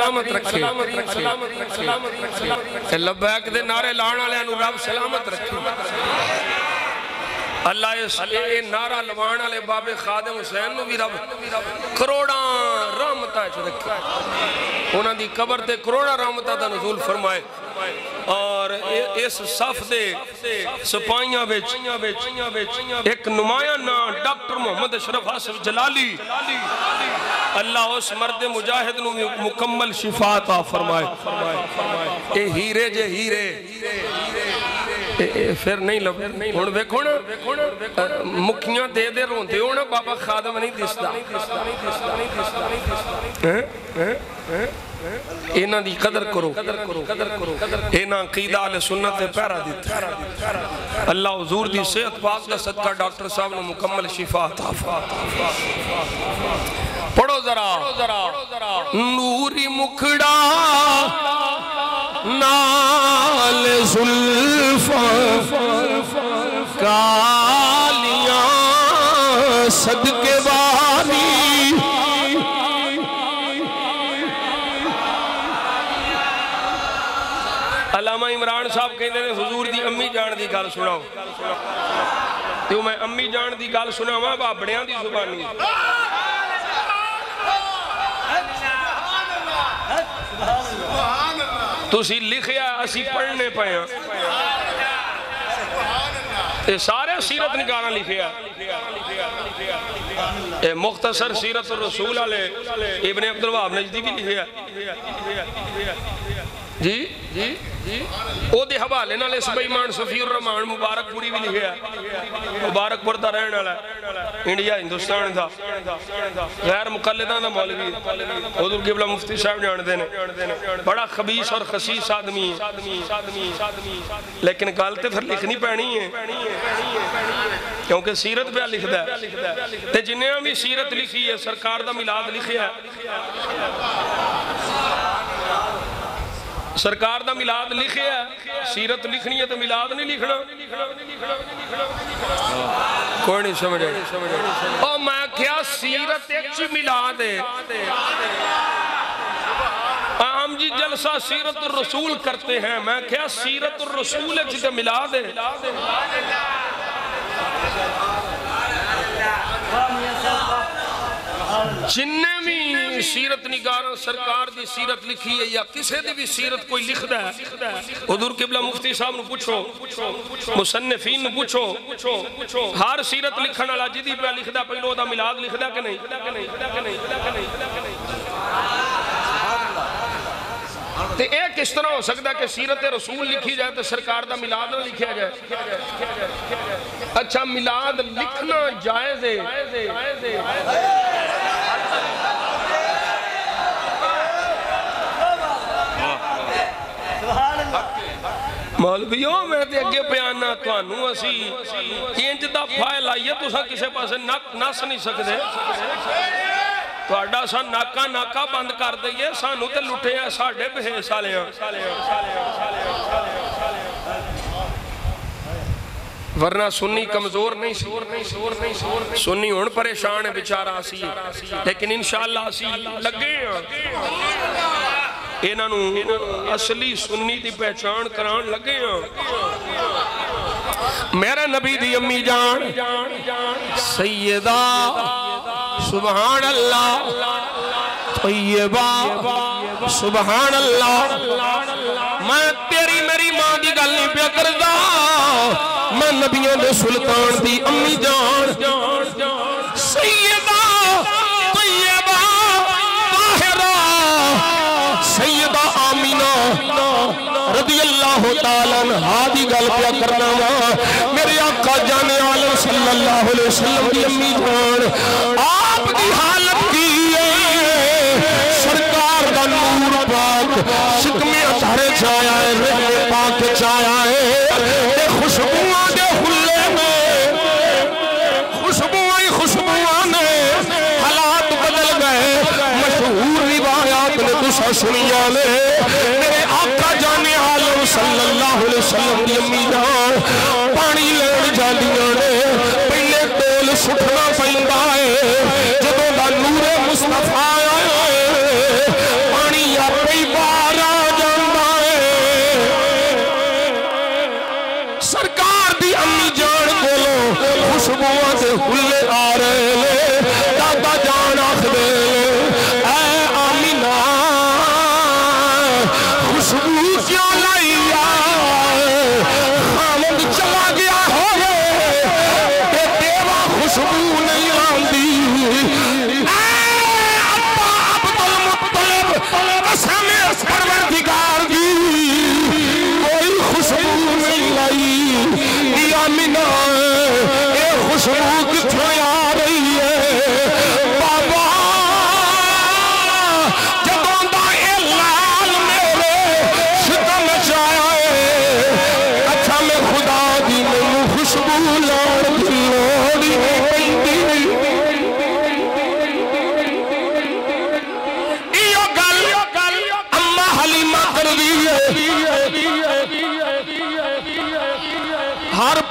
سلامت رکھے لبیک دے نعرے لانا لے انو رب سلامت رکھے اللہ اس نعرہ لوانا لے باب خادم حسین نو بھی رب کروڑا رحمتہ رکھے انہاں دی قبر تے کروڑا رحمتہ دا نزول فرمائے اور اس صف دے سپائیاں بیچ ایک نمایاں نام ڈاکٹر محمد اشرف حسن جلالی اللہ اس مرد مجاہد نو مکمل شفا عطا فرمائے اے ہیرے جے ہیرے پھر نہیں لبے ہون بیکھو نا مکھیاں دے دے روندے ہو نا بابا خادم نہیں دستا اینا دی قدر کرو اینا عقیدہ علیہ سنت پیرا دیتا اللہ حضور دی صحت پاک کا صدقہ ڈاکٹر صاحب نے مکمل شفا عطا پڑھو ذرا نوری مکھڑا نال زلفاں کالیاں صدقے والی علامہ عمران صاحب کہتے ہیں حضور دی امی جان دی گال سناؤ تو میں امی جان دی گال سنا ہوا بابڑیاں دی زبانی تو اسی لکھیا اسی پڑھنے پہیا اے سارے سیرت نگارہ لکھیا اے مختصر سیرت الرسول علیہ ابن عبدالوہاب نجدی بھی لکھیا جی او دے حوالے نالے سبیمان صفی الرحمن مبارک پوری بھی لکھیا مبارک پورتا رہن والا انڈیا ہندوستان تھا غیر مقلدان دا مولوی حضور قبلہ مفتی صاحب جان دینے بڑا خبیث اور خسیس آدمی ہے لیکن گالتے پھر لکھنی پہنی ہے کیونکہ سیرت پہ لکھ دا ہے تے جنہیں بھی سیرت لکھی ہے سرکار دا میلاد لکھیا ہے سرکار دا میلاد لکھیا ہے سیرت لکھنی ہے تو میلاد نہیں لکھنا کوئی نہیں سمجھے اور میں کیا سیرت ایک چی میلاد ہے ہم جی جلسہ سیرت الرسول کرتے ہیں میں کیا سیرت الرسول ایک چی میلاد ہے جننے بھی سیرت نگارہ سرکار دی سیرت لکھی ہے یا کسے دی بھی سیرت کوئی لکھ دا ہے حضور قبلہ مفتی صاحب نو پوچھو مصنفین نو پوچھو ہر سیرت لکھن والا جدی پہ لکھ دا پہلو دا میلاد لکھ دا کہ نہیں تے ایک اس طرح ہو سکتا کہ سیرت رسول لکھی جائے تو سرکار دا میلاد نہ لکھیا جائے اچھا میلاد لکھنا جائز ہے مولویوں میں تے اگے بیانہ توانوں اسی انج دا فائل آئیے تو سا کسے پاسے نس نہیں سکتے تو اڈا سا ناکا بند کر دئیے سانو تے لٹھے ہیں ساڑھے بہے سالیاں ورنہ سنی کمزور نہیں سنی ہون پریشان ہے بچارہ اسی لیکن انشاءاللہ اسی لگے ہیں انہوں اصلی سنی دی پہچان کران لگے ہیں میرا نبی دی امی جان سیدہ سبحان اللہ طیبہ سبحان اللہ میں تیری میری ماں دی گل نہیں پیا کردا میں نبیوں دے سلطان دی امی جان سیدہ طیبہ طاہرہ سیدہ آمینہ رضی اللہ تعالیٰ عنہ دی گل پیا کرنا میرے آقا جان عالم صلی اللہ علیہ وسلم دی امی جان آپ دی حالت کی سرکار دا نور پاک شکمی اتھارے چایا ہے رحم پاک چایا ہے خوشبوان دے حلے میں خوشبوان نے حالات بدل گئے مشہور روایات نے دوسرا سنیا لے میرے آقا جان عالم صلی اللہ علیہ وسلم دی امی جان پانی لین جاندیاں نے پہلے ٹول سٹھنا پیندا ہے جدوں دا نور مصطفیٰ آیا ہے پانی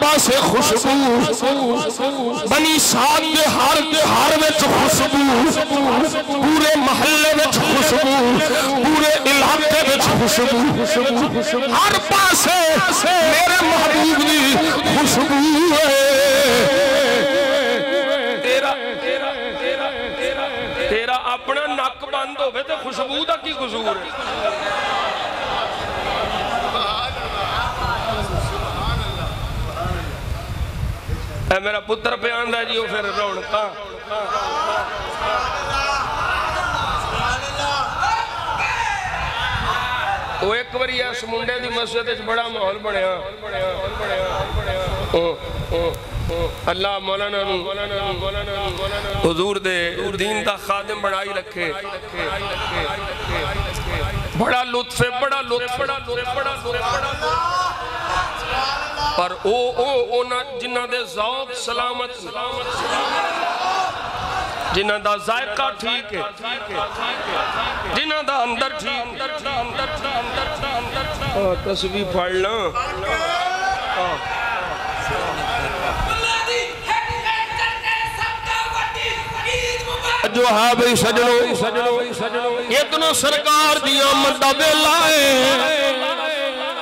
پاسے خوشبو بنی سعد دے ہر وچ خوشبو پورے محلے وچ خوشبو پورے علاقے وچ خوشبو ہر پاسے میرے محبوب دی خوشبو ہے تیرا اپنا نک بند ہوئے تو خوشبو دا کی قصور ہے اے میرا پتر پہ آندہ جی وہ پھر رونقاں وہ ایک باری اس منڈے دی مسجد اچھ بڑا محول بڑھیا اللہ مولانا حضور دے دین دا خادم بڑھائی رکھے بڑا لطف ہے بڑا لطف پر جنہ دے ذوق سلامت جنہ دا ذائقہ ٹھیک ہے جنہ دا اندر ٹھیک تسبیح پڑھنا جو ہے بھئی سجنوں اتنا سرکار دی آمد دا بیلا ہے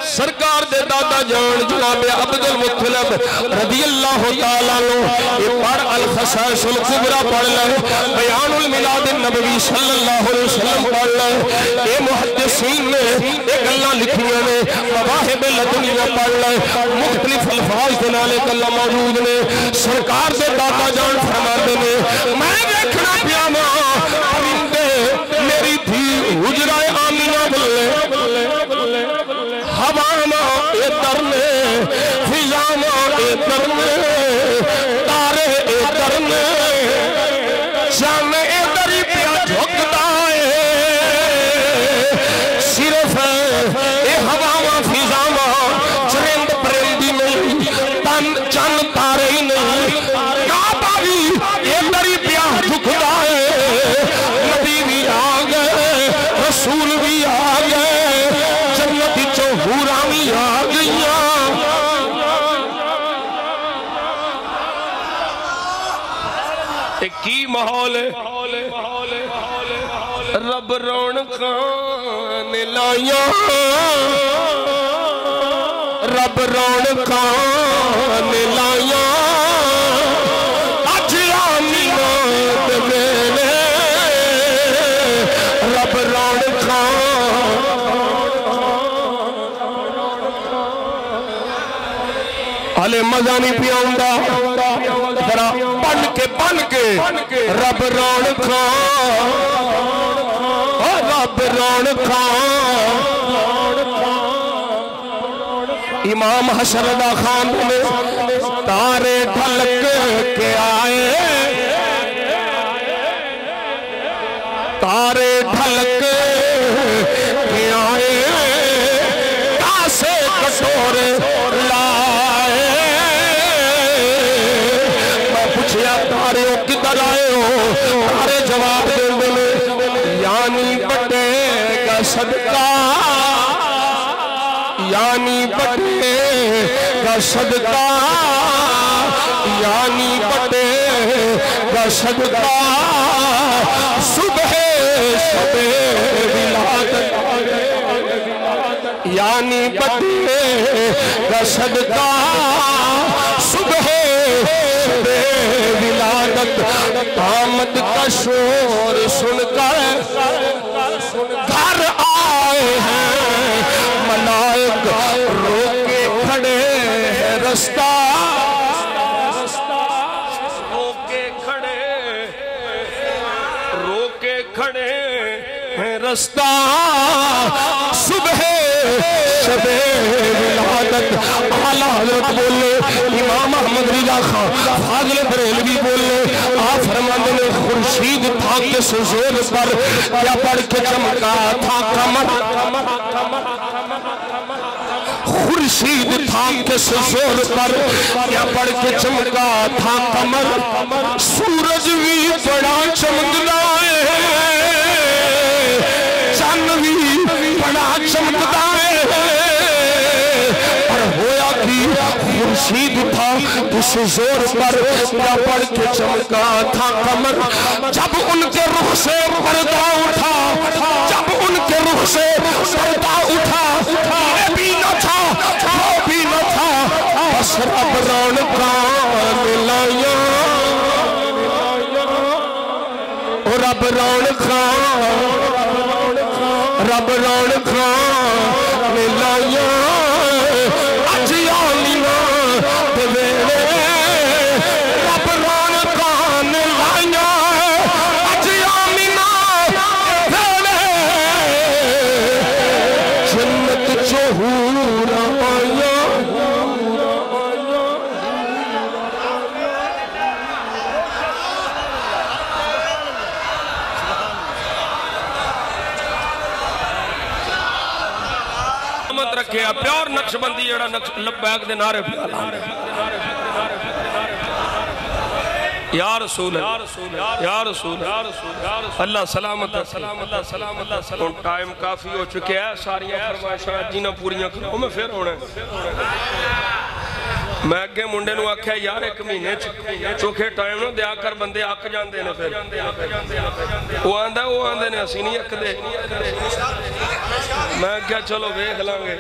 سرکار دے دادا جان جناب عبد المطلب رضی اللہ تعالیٰ عنہ پڑھ الخصائص الکبریٰ پڑھ لے بیان الملاد النبوی صلی اللہ علیہ وسلم پڑھ لے اے محدثین نے ایک اللہ لکھیاں نے مواہب لدنیاں پڑھ لے مختلف الفاظ دنالے کلہ موجود نے سرکار دے دادا جان فرما دینے میں دیکھنا پیاما پرندے میری تھی حجرہ آمینہ بلے ہواما اے ترنے فضاما اے ترنے تارے اے ترنے شام اے دری پیا جھکتا ہے صرف اے ہواما فضاما چرند پرندی نہیں تن چند تارے ہی نہیں کعبہ بھی اے دری پیا جھکتا ہے نبی بھی آگئے رسول بھی آگئے حورامی آ گئیاں ایک کی محول ہے رب رونقاں لائیاں رب رونقاں لائیاں اج آمینہ دے ویلے رب رونقاں حالے مزہ نہیں پیاؤں ذرا بن کے رب رونقاں رب رونقاں امام حشر دا خان میں تارے ڈھلک کے آئے تارے ڈھلک کے آئے کاسے کٹورے لائے میں پوچھیا تارے ہو کدھر آئے ہو تارے جواب دے دلے یعنی بڑے گا صدقہ یعنی بڑے گا صدقہ یعنی بڑے گا صدقہ صبح ولادت یعنی بڑے گا صدقہ صبح ولادت آمد کا شور سن کر گھر آئے ہیں ملائک رو کے کھڑے ہیں رستہ رو کے کھڑے ہیں رستہ صبح شب ولادت اعلیٰ حضرت بولے امام احمد رضا خان فاضل بریلوی بولے آپ فرمانے نے خورشید تھا کے سزور پر کیا پڑھ کے چمکا تھا کمر خورشید تھا کے سزور پر کیا پڑھ کے چمکا تھا کمر سورج بھی بڑا چمکتا ہے چند بھی بڑا چمکتا ہے پر ہویا کی خورشید تھا اس زور پر نہ پڑ کے چمکا تھا قمر جب ان کے رخ سے پردہ اٹھا جب ان کے رخ سے پردہ اٹھا یہ بھی نہ تھا وہ بھی نہ تھا بس رب رونقاں ملایا رب رونقاں ملایا اج آلیاں تے ویلے رب رونقاں ملایا اج آلیاں تے ویلے جنت چو حور آیا رکھے پیار نقش بندی جڑا نقش لبیک دے نعرے پہ یا رسول یا رسول اللہ سلامت ٹائم کافی ہو چکے ہیں ساریاں فرمائشاں جینا پوریاں کرو میں پھر ہونا ہے میں اگے منڈے نو آکھیا یار ایک مہینے چوکھے ٹائم نو دیا کر بندے آکھ جاندے نے پھر وہ آندے نے اسی نہیں اک دے میں کیا چلو ویکھ لانگے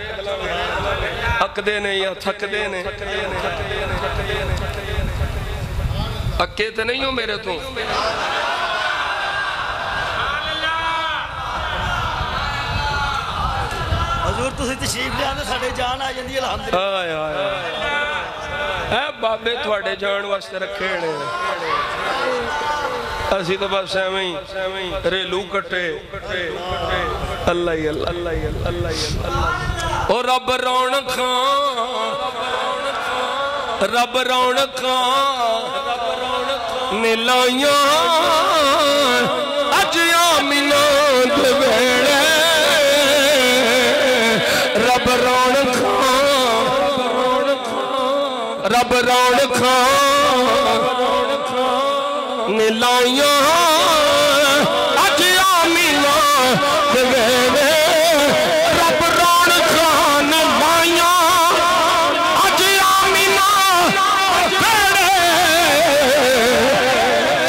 اک دے نے یا تھک دے نے اکے تے نہیں ہو میرے تو حضور تسی تشریف لے آنے ساڑھے جان آ جاندی الحمدللہ اے بابے تھوڑے جان واسطے رکھے نے اسی تو بس سیمیں ریلو کٹے اللہ ہی اللہ اور رب رونقاں ملائیاں اج آمینہ دے ویڑے رب رونقاں ملائیاں اج آمینہ دے ویڑے رب رونقاں ملائیاں اج آمینہ دے ویڑے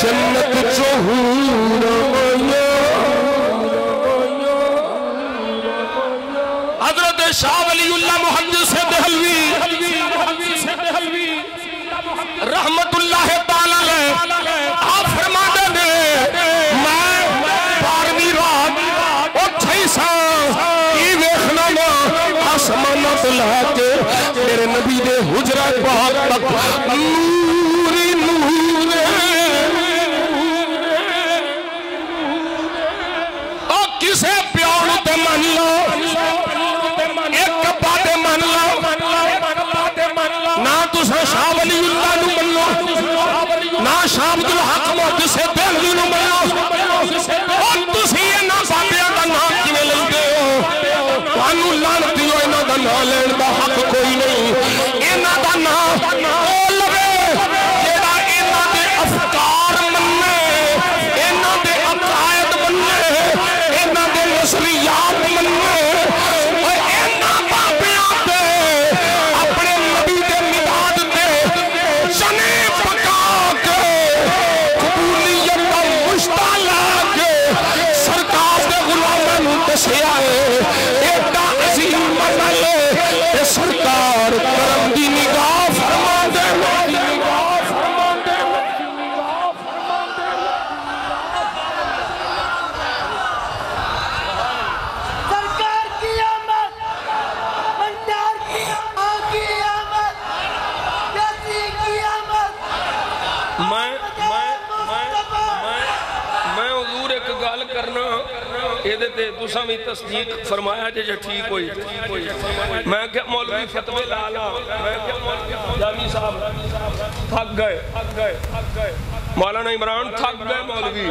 جنت چو حور آیا حضرت شاہ ولی اللہ محدث دہلوی رحمت اللہ تعالی آپ فرما دے میں 12ویں رات اٹھائی سا کی ویکھنا وا آسمانات لے کے میرے نبی دے حجرہ پاک تک نور نور اور کسے پیار تے من لو ایک بات من لو نہ تسا شاہ ولی اللہ نو منو نہ شاہ عبد الحق محدث دہلوی نو منو اور تسی انہاں بابیاں دا نام کیویں لیندے ہو تانوں لعنتی ہو انہاں دا نام لین دا حق کوئی نہیں انہاں دا نام او لوے جیڑا انہاں دے افکار مننے انہاں دے عقائد مننے انہاں دے نظریات مننے اور انہاں بابیاں تے اپنے نبی دے مداد تے جنے پکا کے قبولیت کا مشتہ لا کے سرکار دے غلامہ نو دسیا ہے ایڈا عظیم عمل ہے سرکار کرم دی نگاہ فرما دے سرکار کی آمد بندار کی آمد جیسی کی آمد میں حضور ایک گال کرنا یہ دیتے تسا بھی تصدیق فرمایا جے ٹھیک ہوئی میں کہ مولوی فتوی لالا میں کہ جامی صاحب تھک گئے مولانا عمران تھک گئے مولوی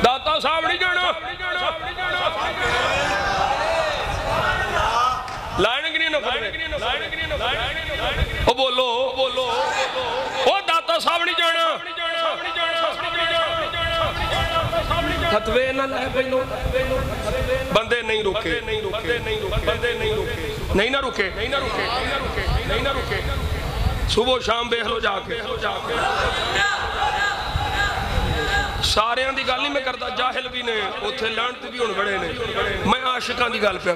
داتا صاحب نہیں جانا لائن کی نہیں او بولو او داتا صاحب نہیں جانا فتوے نہ لائے پہلو بندے نہیں رکے نہیں نہ رکے صبح شام دیکھ لو جا کے سارے دی گل نہیں میں کرتا جاہل بھی نے اتنے لانت بھی ہوں بڑے نے میں عاشقاں دی گل پہ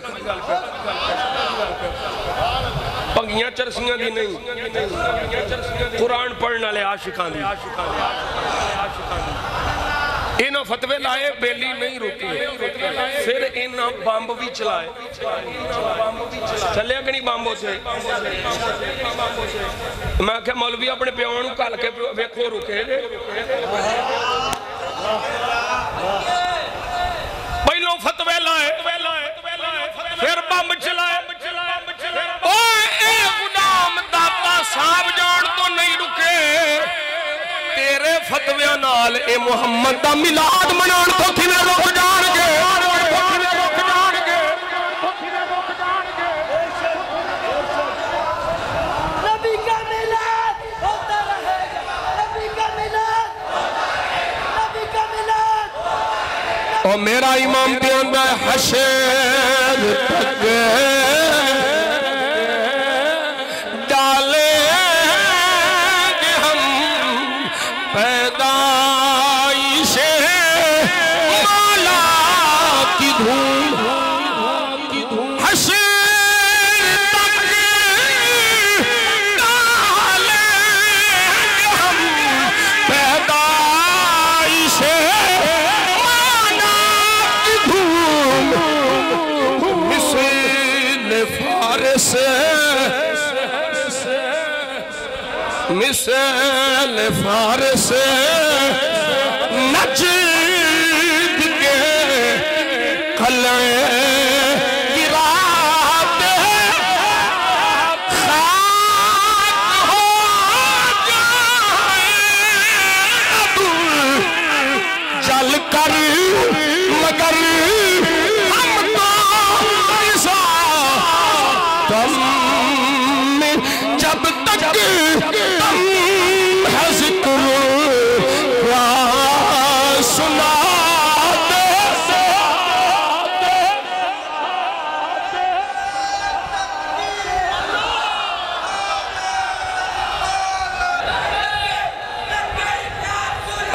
پنگیاں چرسیاں دی نہیں قرآن پڑھنے والے عاشقاں دی انہاں فتوے لائے بیلی نہیں روکی پھر انہاں بامب بھی چلائے چلے کہ نہیں بامبوں سے میں کہ مولوی اپنے پیوانوں کال کے ویکھو رکے دے پہلوں فتوے لائے پھر بامب چلائے اے غلام داتا صاحب جان تو نہیں رکے تیرے فتویاں نال اے محمد دا میلاد منان تو تھی میں رک جان گے نبی کا میلاد ہوتا رہے گا نبی کا میلاد نبی کا میلاد اور میرا امام دیندہ حشر تک مثل فارس نجد کے قلعے گرات خاک ہو جائے اب جل کر مگر ہم تو رضا تم جب تک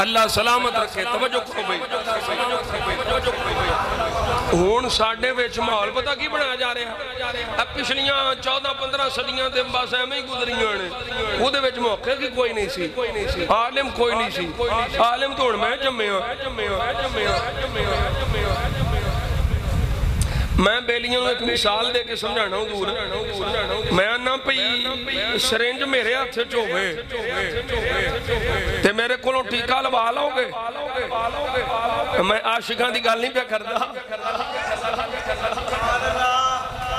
اللہ سلامت رکھے توجہ کرو بھئی ہون ساڑھے ویچ ماحول پتہ کی بنا جا رہے ہیں اب پچھلیاں 14-15 صدیاں دے بس ایمیں ہی گزریاں نے وہ دے ویچ موقع کی کوئی نہیں سی عالم کوئی نہیں سی عالم توڑ میں جمعے میں بیلیوں ایک مثال دے کے سمجھانا ہوں دور میں آنا پئی سرنج میرے ہاتھ سے چوبے تے میرے کولوں ٹیکہ لبا لاؤ گے میں عاشقان دی گل نہیں پہ کردا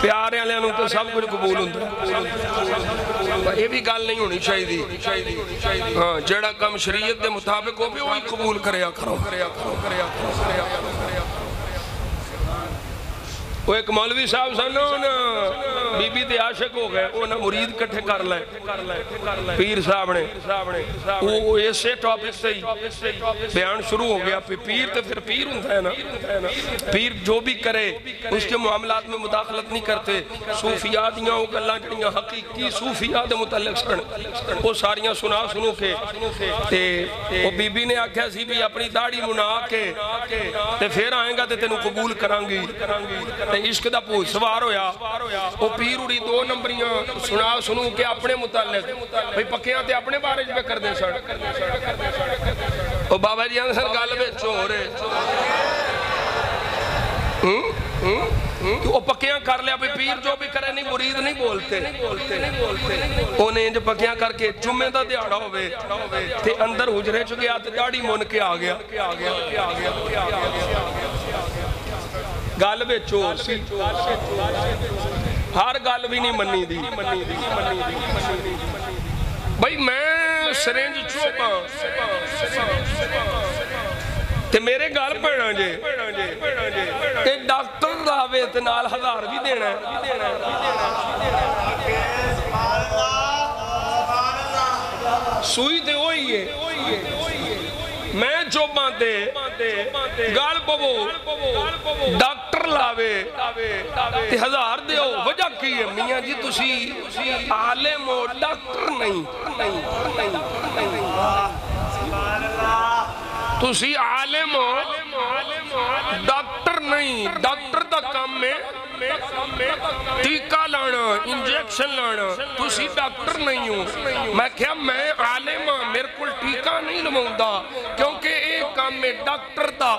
پیارے علیہ نوں تو سب کچھ قبول ہوتا یہ بھی گل نہیں ہونی چاہیے ہاں جڑا کم شریعت دے مطابق ہو بھی وہی قبول کریا کرو وہ ایک مولوی صاحب سن بی بی تے عاشق ہو گئے وہ نہ مرید کٹھے کر لے پیر صاحب نے وہ ایسے ٹاپک سے بیان شروع ہو گیا پیر تے پھر پیر ہوتا ہے نا پیر جو بھی کرے اس کے معاملات میں مداخلت نہیں کرتے صوفیاء دیاں وہ گلاں جڑیاں حقیقی صوفیاء دے متعلق سن وہ ساریاں سنو کے تے وہ بی بی نے آکھیا سی بھی اپنی داڑھی منا کے تے پھر آئیں گا تے تینوں قبول کران گی عشق دا پوچھ سوار ہویا وہ پیر اڑی 2 نمبریاں سنو کہ اپنے متعلق بھئی پکیاں تے اپنے بارے میں کر دیں سن وہ بابا جی سن گل میں چورے وہ پکیاں کر لیا بھئی پیر جو بھی کرے نہیں مرید نہیں بولتے انہیں جو پکیاں کر کے جمعہ دا دیاڑا ہوئے تے اندر حجرے چکے آتے داڑھی مون کے آگیا گال بے چور سی ہر گال بھی نہیں منی دی بھئی میں سرنج چوپا تے میرے گال پڑھنا جے تے ڈاکٹر راوے تے نال 1000 بھی دینا سوئی تے ہوئی ہے میں جو باندے گال پوو ڈاکٹر ڈاکٹر لاوے تے 1000 دیو وجہ کی ہے میاں جی تسی عالم ہو ڈاکٹر نہیں تسی عالم ہو ڈاکٹر نہیں ڈاکٹر دا کام ہے ٹیکہ لانا انجیکشن لانا تسی ڈاکٹر نہیں ہوں میں کہا میں عالم ہوں میرے کو ٹیکہ نہیں لماؤں دا کیونکہ ایک کام میں ڈاکٹر دا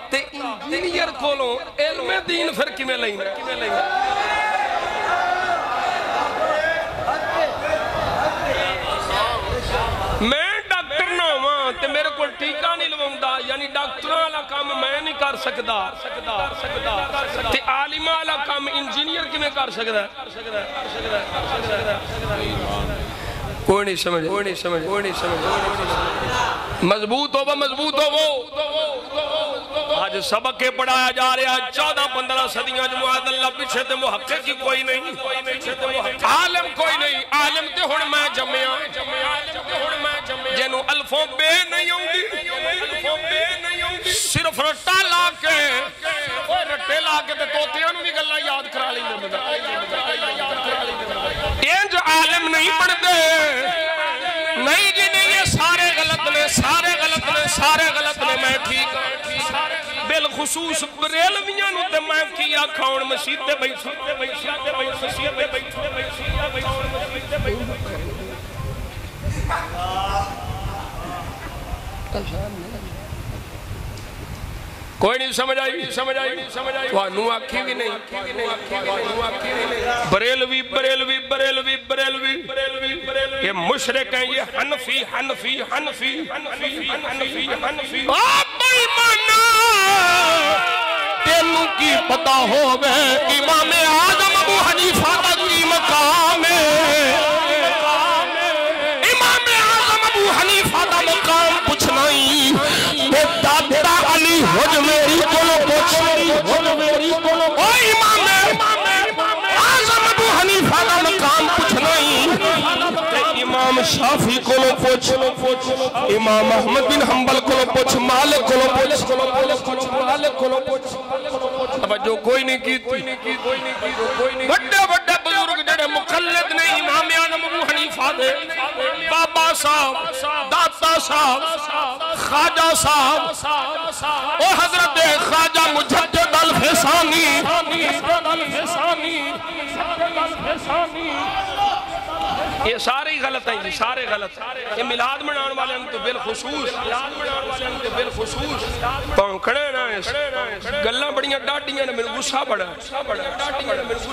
تے انجینئر کھولوں علم دین پھر کی میں لائیں میں ڈاکٹر نہ ہوں تے میرے کو ٹیکہ نہیں لماؤں دا یعنی ڈاکٹر والا کام میں نہیں کر سکتا تے عالم والا کام انجینئر کی میں کر سکتا کوئی نہیں سمجھ مضبوط ہو آج سبق کے پڑھایا جا رہا ہے 14-15 صدیاں جو معاذ اللہ پیچھے تے محقق کی کوئی نہیں عالم کوئی نہیں عالم تے ہن میں جمعیاں جنہوں الفوں بے نہیں ہوں گی صرف رٹا لا کے رٹے لا کے تے توتیاں نو بھی گلہ یاد کرا لی انج عالم نہیں پڑھتے نہیں جی نہیں یہ سارے غلط نے میں ٹھیک بالخصوص بریلویاں نو تے میں کیا کھاؤن مسجد تے بیٹھا کوئی نہیں سمجھ آئی وانو آکھی بھی نہیں بریلوی یہ مشرک ہیں یہ حنفی آپ ایمانا تینوں کی پتہ ہوگے امام اعظم ابو حنیفہ کا کی مقام ہے امام اعظم ابو حنیفہ کا مقام پوچھنا ہی دادا علی حج میری کولو پوچھ او امام اعظم ابو حنیفہ کا مقام پوچھنا ہی امام شافعی کولو پوچھ امام احمد بن حنبل کولو پوچھ مالک کولو پوچھ اب جو کوئی نہیں کی بڑے بزرگ جڑے مقلد نے امام اعظم ابو حنیفہ دے بابا صاحب داتا صاحب خواجہ صاحب او حضرت خواجہ مجدد الفسانی یہ سارے غلط ہیں سارے غلط یہ میلاد منان والے ہم تو بالخصوص پونکھڑے نا گلہ بڑیاں ڈاٹیاں میں غصہ بڑا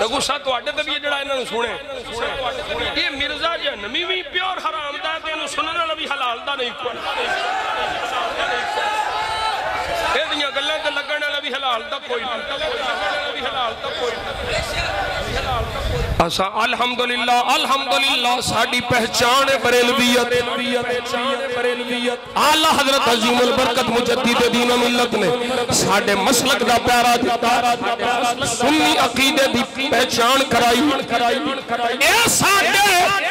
غصہ تو آٹے تب یہ جڑا انہوں نے سنے یہ مرزا جہنمی بھی پیور حرام دا کہ انہوں سننا نبی حلال دا نہیں کوئی یہ دنیا گلہ تے لگنا نبی حلال دا کوئی اسا الحمدللہ ساڑی پہچان بریلویت اعلیٰ حضرت عظیم البرکت مجدد دین و ملت نے ساڑے مسلک دا پیارا سنی عقیدے دی پہچان کرائی اے ساڑے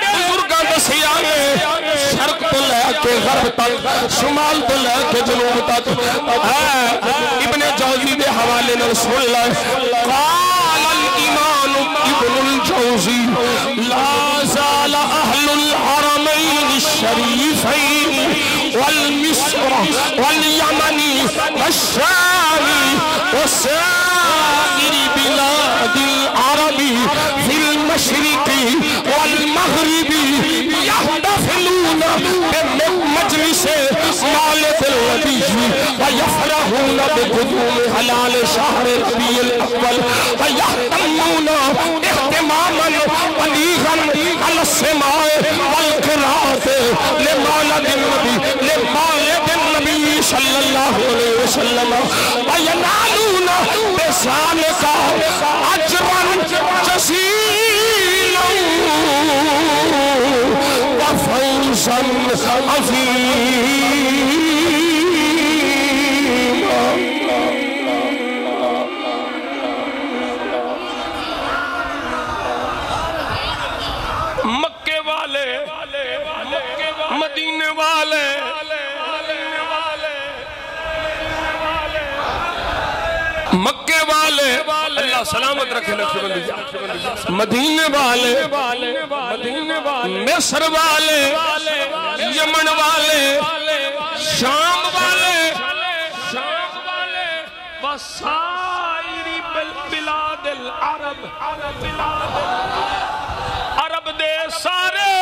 بزرگاں دسی آگے شرق تو لے کے غرب تک شمال تو لے کے جنوب تک ابن جوزی دے حوالے نے سن لائے قال الامام ابن الجوزی لا زال اہل الحرمین الشریفین والمصر والیمنی والشامی وسائر بلاد العربی فی المشرق والمغرب یحتفلون بمجلس مالک الربیع ویفرحون بقدوم حلال شہر ربیع الاول ویحتمون احتماما بلیغا علی السماع والقراءت لمالد النبی صلی اللہ علیہ وسلم وینالون بذالک اجرا جزیلا وفوزا عظیما مکے والے مدینے والے مکے والے اللہ سلامت رکھے نقشبندی جا، مدینے والے مصر والے یمن والے شام والے وسائری بلاد العرب، عرب دے سارے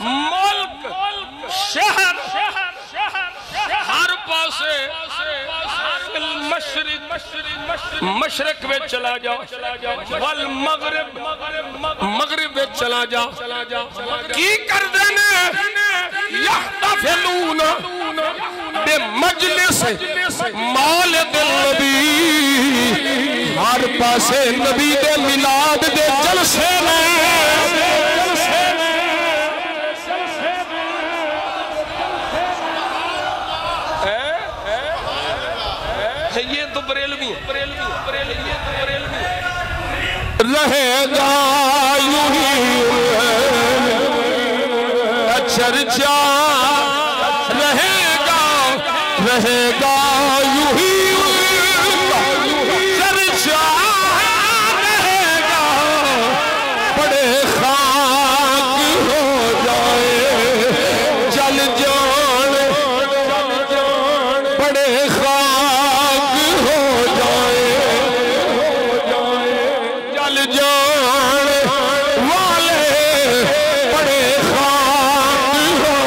ملک شہر ہر پاسے مشرق میں چلا جا والمغرب مغرب میں چلا جا، کی کر دینے یحتفلون بے مجلس مولد النبی، ہر پاسے نبی دے میلاد دے جلسے میں یہ تو بریلوی ہیں، رہے گا یوں ہی چرچا، رہے گا یوں ہی چرچا، رہے گا بڑے خاک ہو جائے جل جان، بڑے خاک ہو جائے جل جان والے، بڑے خاک ہو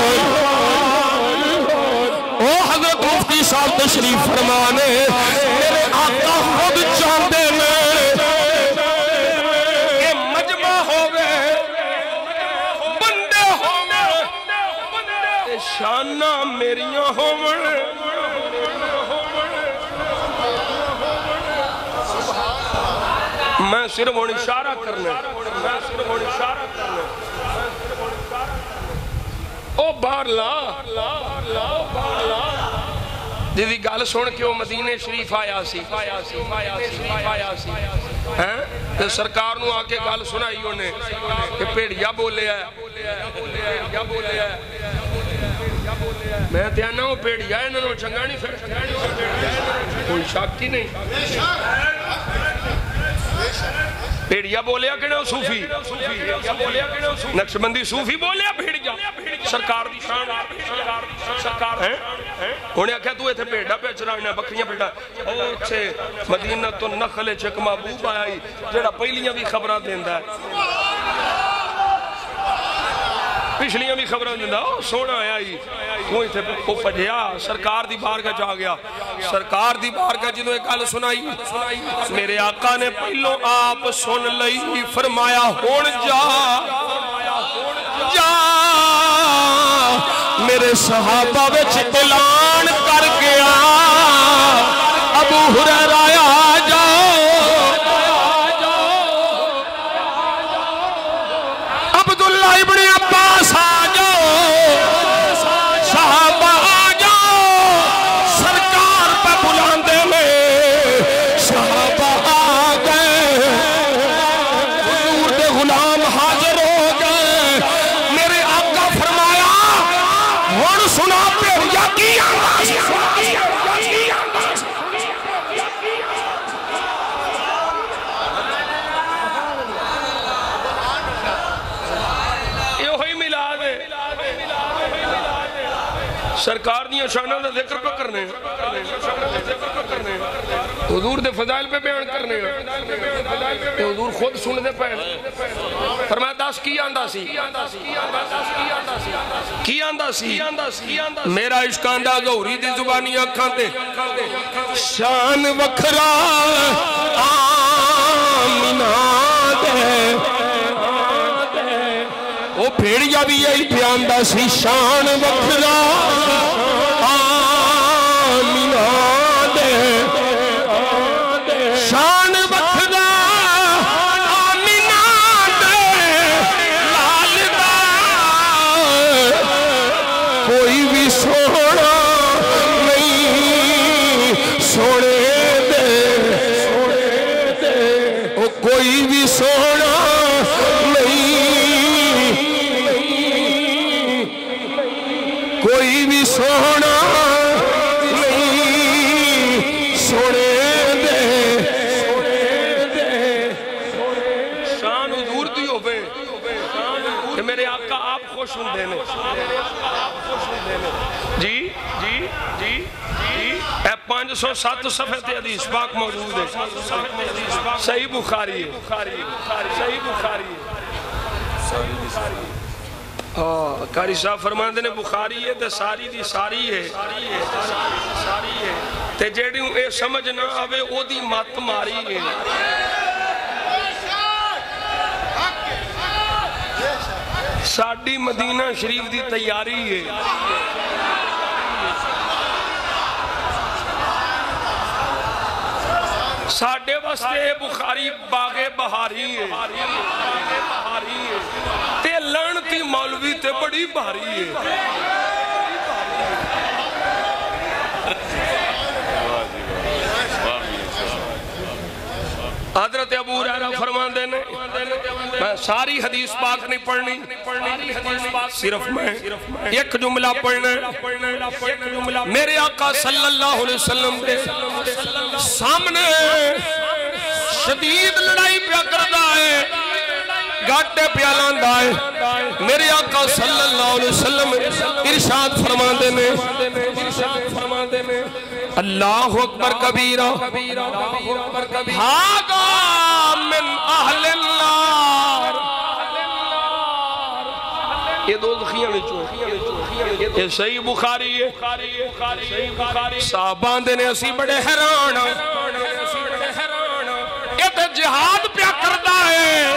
او حضرت مفتی صاحب تشریف فرمانے میرے آقا خود چاہتے ہیں کہ مجمع ہوگے بندے ہوگے شانہ میریاں ہوگے، میں صرف ہوں اشارہ کرنا، او بار لا دیدی گال سن کے وہ مدینے شریف آیا سی تو سرکار نو آکے گال سنائی انہیں کہ پیڑیا بولے ہے، میں تیانا ہوں پیڑیا ہے، انہوں چنگا نہیں پھر کوئی شک ہی نہیں، پیڑیا بولیا کہ نہیں صوفی، نقشبندی صوفی بولیا پیڑیا، سرکار دی شان سرکار ہیں انہیں کہا تو ایتھے پیڑا پہ چرانا بکریاں پیڑا، اچھے مدینہ تو نخل چک محبوب آئی جیڑا پہلیاں بھی خبران دیندہ ہے، پچھلیاں بھی خبران دیندہ ہے، سونا آیا ہی کوئی تھے وہ پجھیا سرکار دی بارگاہ جا گیا، سرکار دی بارگاہ جنہوں ایک گل سنائی، میرے آقا نے پہلو آپ سن لئی، فرمایا ہون جا میرے صحابہ وچ اعلان کر گیا ابو ہریرہ آ جاؤ، عبداللہ ابن عباس آ جاؤ، صحابہ آ جاؤ، سرکار پہ بلاندے میں صحابہ آ گئے، حضور دے غلام حاضر ہو گئے، میرے آقا فرمایا ہون سنا پہ یا کی آواز سرکار دیاں شانہ دا ذکر پہ کرنے حضور دے فضائل پہ بیان کرنے حضور خود سن دے پہ فرمایا داس کی آندہ سی کی آندہ سی میرا عشق آندہ ظہوری دی زبانی اکھاں تے شان وکھرا آمینہ دے، وہ بھیڑیا بھی یہی پیاندہ سی شان وکھرا آمینہ دے، شان وکھرا آمینہ دے، لال دا کوئی بھی سونا نہیں سونے دے، وہ کوئی بھی سونا کوئی بھی سونا نہیں سونے میرے آقا آپ خوش ہوں دینے جی جی جی اے 507 صفحے تے حدیث پاک موجود ہے صحیح بخاری ہے صحیح بخاری ہے قاری صاحب فرماندے نے بخاری ہے تے ساری دی ساری ہے تے جیڑی اے سمجھ نہ آوے او دی مت ماری ہے ساڑی مدینہ شریف دی تیاری ہے ساڑے واسطے بخاری باغ بہاری ہے تے لعنتی مولوی تے بڑی بھاری ہے حضرت ابو ہریرہ فرماندے نے میں ساری حدیث پاک نہیں پڑھنی صرف میں ایک جملہ پڑھنا میرے آقا صلی اللہ علیہ وسلم کے سامنے شدید لڑائی پہ کرتا ہے گاٹے پہ آلاندہ ہے میرے آقا صلی اللہ علیہ وسلم ارشاد فرماندے نے اللہ اکبر کبیرہ ہاگا من اہل النار یہ دو دخیاں لچو یہ صحیح بخاری ہے صحابان دینے اسی بڑے حیران یہ تو جہاد پیا کردہ ہے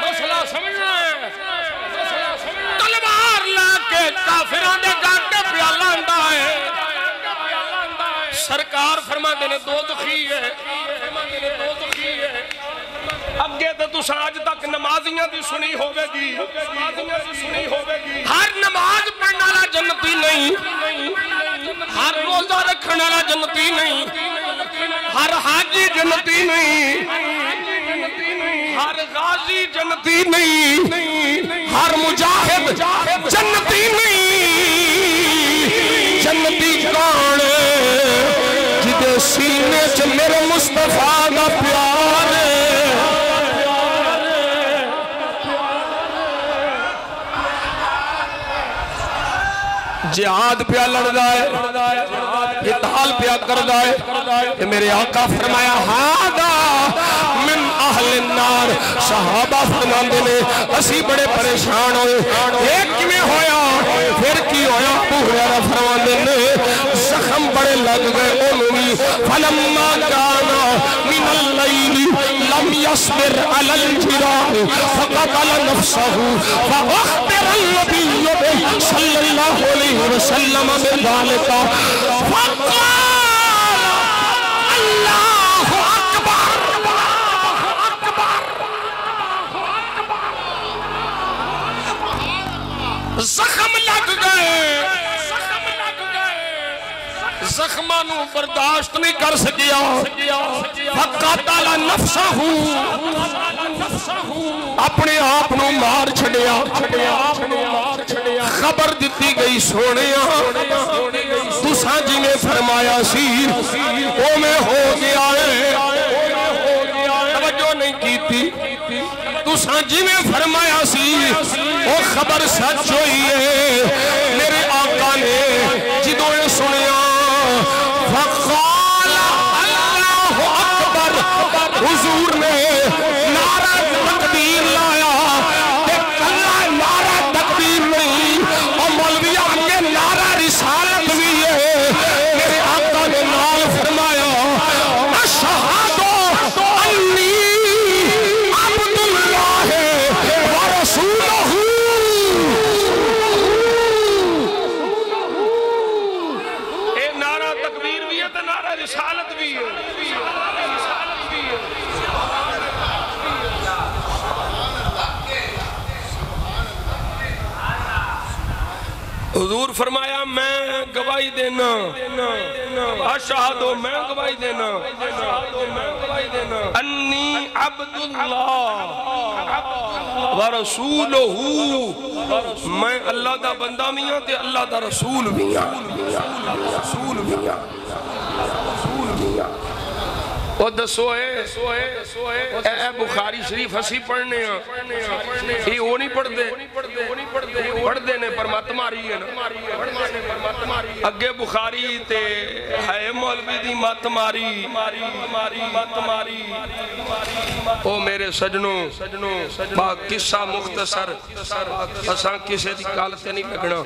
مسئلہ سمجھنا ہے تلوار لا کے کافران دے گاٹے پیا لاندہ ہے سرکار فرما دینے دو دخی ہے اگے تو آج تک نمازیاں دی سنی ہوگے گی ہر نماز پڑھنا والا جنتی نہیں ہر روزہ رکھنا والا جنتی نہیں ہر حاجی جنتی نہیں ہر غازی جنتی نہیں ہر مجاہد جنتی نہیں جنتی کون جدے سینے چ میرے مصطفیٰ کا پیار جہاد پیا لڑدا ہے قتال پیا کردا ہے کہ میرے آقا فرمایا ہاذا من اہل النار صحابہ فرماندے نے اسی بڑے پریشان ہوئے ایک کیویں ہویا پھر کی ہویا ابو ہریرہ فرماندے نے زخم بڑے لگ گئے انہوں فلما كان من الليل لم يصبر على الجراح فقتل نفسه فأخبر النبي صلى الله عليه وسلم بذلك فقال الله أكبر زخم لگ گئے زخمانو برداشت نہیں کر سکیا فقتل نفسه اپنے آپ نو مار چھڑیا خبر دیتی گئی سونیا تساں جی نے فرمایا سی او میں ہو گیا ہے توجہ نہیں کی تھی تساں جی نے فرمایا سی او خبر سچ ہوئی ہے میرے آقا نے جدوں نے سنیا فقال اللہ اکبر حضور نے نعرہ تکبیر لایا کہ کلا نعرہ تکبیر نہیں اور مولوی آگے نعرہ رسالت بھی ہے میرے آقا نے نال فرمایا اشہد انی عبد اللہ ورسولہ اے نعرہ تکبیر بھی ہے تو نعرہ رسالت بھی ہے حضور فرمایا میں گواہی دینا اشہدو میں گواہی دینا انی عبد اللہ ورسولہ میں اللہ دا بندہ میاں تے اللہ دا رسول میاں وہ دسو اے بخاری شریف ہسی پڑھنے ہیں یہ وہ نہیں پڑھتے نے پر مت ماری ہے اگے بخاری تے ہے مولوی دی مت ماری او میرے سجنوں با قصہ مختصر اساں کسے دی گل تے نہیں لگنا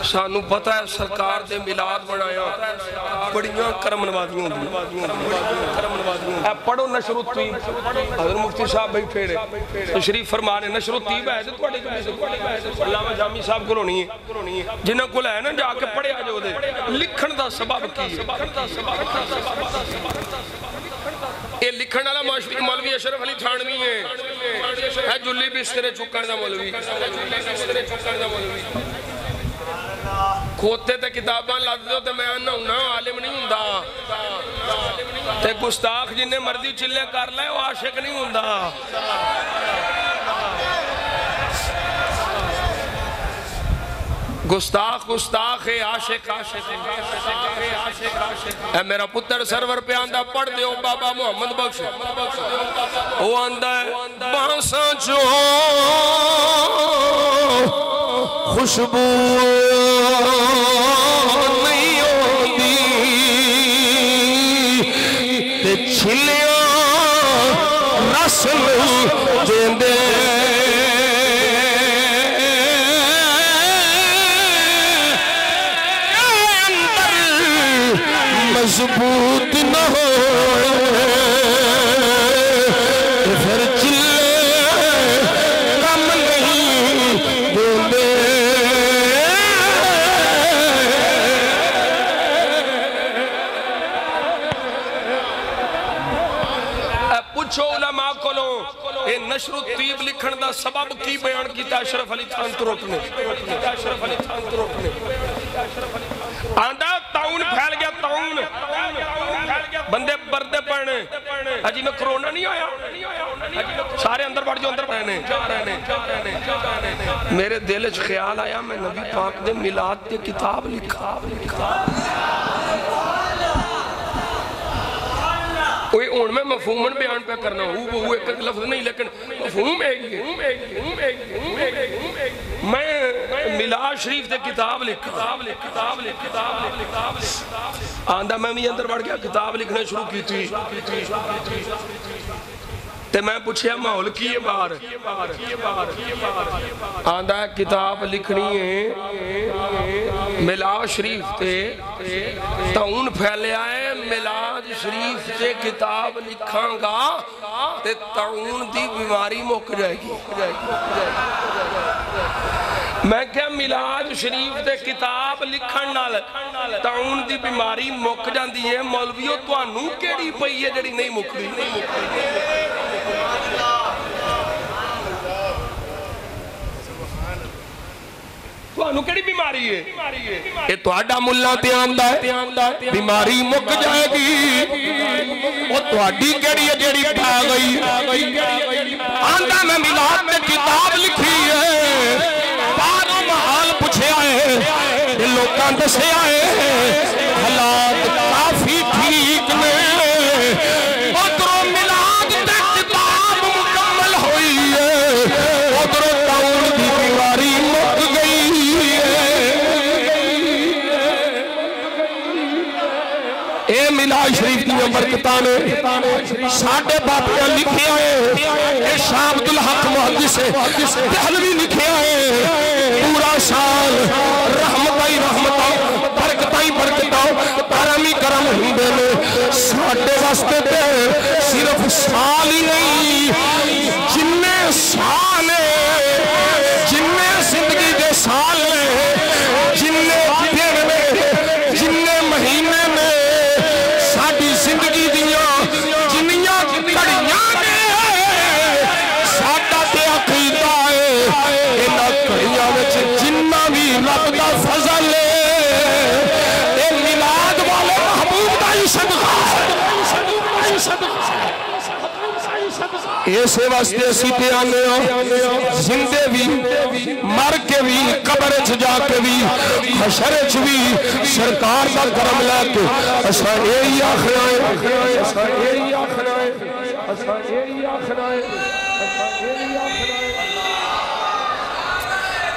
سانو پتہ ہے سرکار دے میلاد بنایا بڑیاں کرم نوازیاں پڑھو نشر الطیب حضرت مفتی صاحب بیٹھے تشریف فرمانے نشر الطیب ہے علامہ جامی صاحب کو ہونی ہے جنہاں کو ہے نا جا کے پڑھے آ جو دے لکھن دا سبب کی یہ لکھن والا مولوی اشرف علی تھانوی ہے جلی بسترے چکن دا مولوی کھوتے تے کتاباں لاد دو تے میں آنا ہوں نا عالم نہیں ہوں دا تے گستاخ جنہیں مردی چلے کر لائے وہ عاشق نہیں ہوں دا گستاخ ہے عاشق اے میرا پتر سرور پہ آندہ پڑھ دیو بابا محمد بخش وہ آندہ ہے بانساں جو خوشبو نہیں ہوتی تے چھلیاں رسل جیندے اندر مضبوط نہ ہو پھر چلے کم نہیں دیندے پوچھو علماء کو لو اے نشر الطیب لکھن دا سبب کی بیان کیتا اشرف علی تھان ترک نے آندہ تاؤن پھیل گیا تاؤن بندے بردے پڑھنے حجی میں کرونا نہیں آیا سارے اندر بڑھ جو اندر پڑھنے میرے دل اچھ خیال آیا میں نبی پاک نے میلاد تے کتاب لکھا کوئی اون میں مفہومن بیان پہ کرنا وہ ایک لفظ نہیں لیکن مفہوم ایک میں میلاد شریف تے کتاب لکھا آندہ میں بھی اندر بڑھ گیا کتاب لکھنے شروع کی تھی تے میں پوچھیا ماحول کی یہ بار آندہ کتاب لکھنی ہے میلاد شریف تے تاؤن پھیلے آئے میلاد شریف تے کتاب لکھاں گا تے تاؤن دی بیماری مک جائے گی میں کیا میلاد شریف تے کتاب لکھن نال تاؤن دی بیماری مک جاندی ہے مولویوں تو انہوں کیڑی پئی ہے جڑی نہیں مک دی تو انہوں کیڑی بیماری ہے یہ تو آڈا ملہ تے آندہ ہے بیماری مک جائے گی وہ تو آڈی کیڑی ہے جڑی پھا گئی آندہ میں میلاد تے کتاب لکھی ہے باروں محال پوچھے آئے لوکاں دسے آئے حالات کافی ٹھیک نے ادھروں میلاد تے کتاب مکمل ہوئی ہے ادھروں تاؤن دی بیماری مک گئی ہے اے میلاد شریف دی برکتانے ساڑھے باپیاں لکھے آئے اے شاہ عبدالحق محدث دہلوی لکھے آئے پورا سال رحمتائی برکتاؤ کرمی کرم ہندے میں ساڑھے واسطے دے صرف سال ہی نہیں جننے سال جننے زندگی دے سال جننے دن میں جننے مہینے میں ساڑھی زندگی دیاں جنیاں کڑیاں نے ساڑھا تے عقیدہ ہے انہاں کڑیاں وچ جنہ بھی رب دا فضل ہے اے میلاد والے محبوب دا ہی صدقہ ایسے واسطے اسی پہ آنے زندے بھی مر کے بھی قبر جا کے بھی حشر بھی سرکار کا کرم لے کے اسا ایہی آخرائیں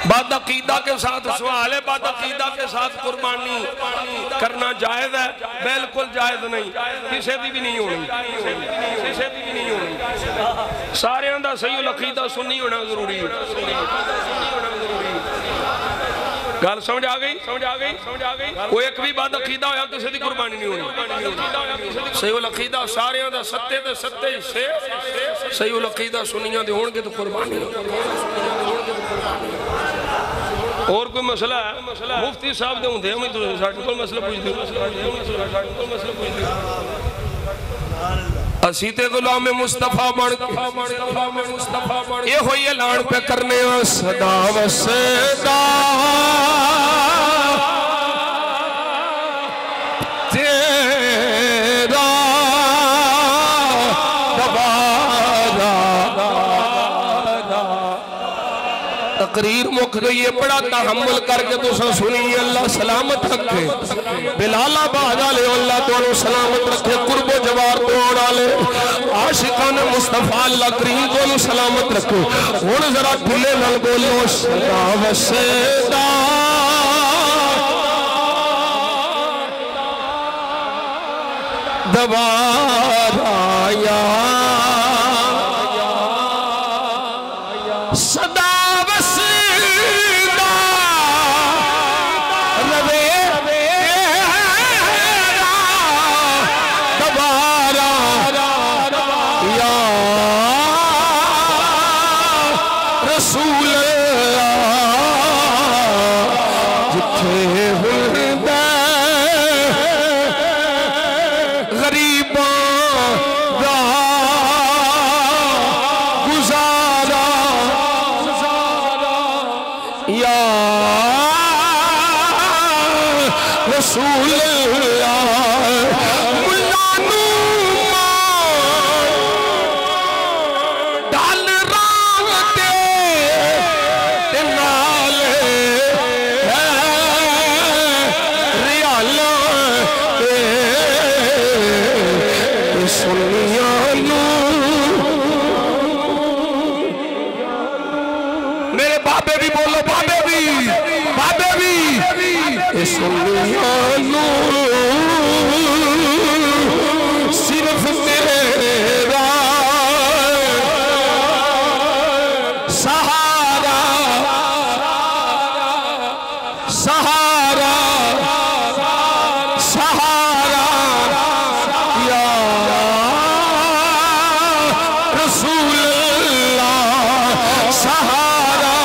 بعد عقیدہ کے ساتھ سوال ہے، بعد عقیدہ کے ساتھ قربانی کرنا جائز ہے؟ بالکل جائز نہیں، کسے دی بھی نہیں ہونی، سارے اندھا صحیح العقیدہ سنی ہونا ضروری ہے۔ گل سمجھ آ گئی؟ کوئی ایک بھی بعد عقیدہ ہویا کسی دی قربانی نہیں ہونی۔ صحیح العقیدہ سارے اندھا ستے دے ستے حصے صحیح العقیدہ سنیاں دے ہون کے تو قربانی اور کوئی مسئلہ ہے؟ مفتی صاحب دے ہوں دے ہمیں تو ساٹھ کل مسئلہ پوچھ دے اسیتے غلام مصطفیٰ بڑھ یہ ہوئی اعلان پہ کرنے صدا و صدا تیرا دوبارہ تقریر مک گئی ہے، بڑا تحمل کر کے تو سنی اللہ سلامت رکھے، بلال آباد لے اللہ تو سلامت رکھے، قرب و جوار تو لے عاشقان مصطفیٰ اللہ کریم کو سلامت رکھے۔ اور ذرا دلے نل بولو صدا و صدا دوبارہ یا صدا صرف تیرا سہارا سہارا سہارا یا رسول اللہ سہارا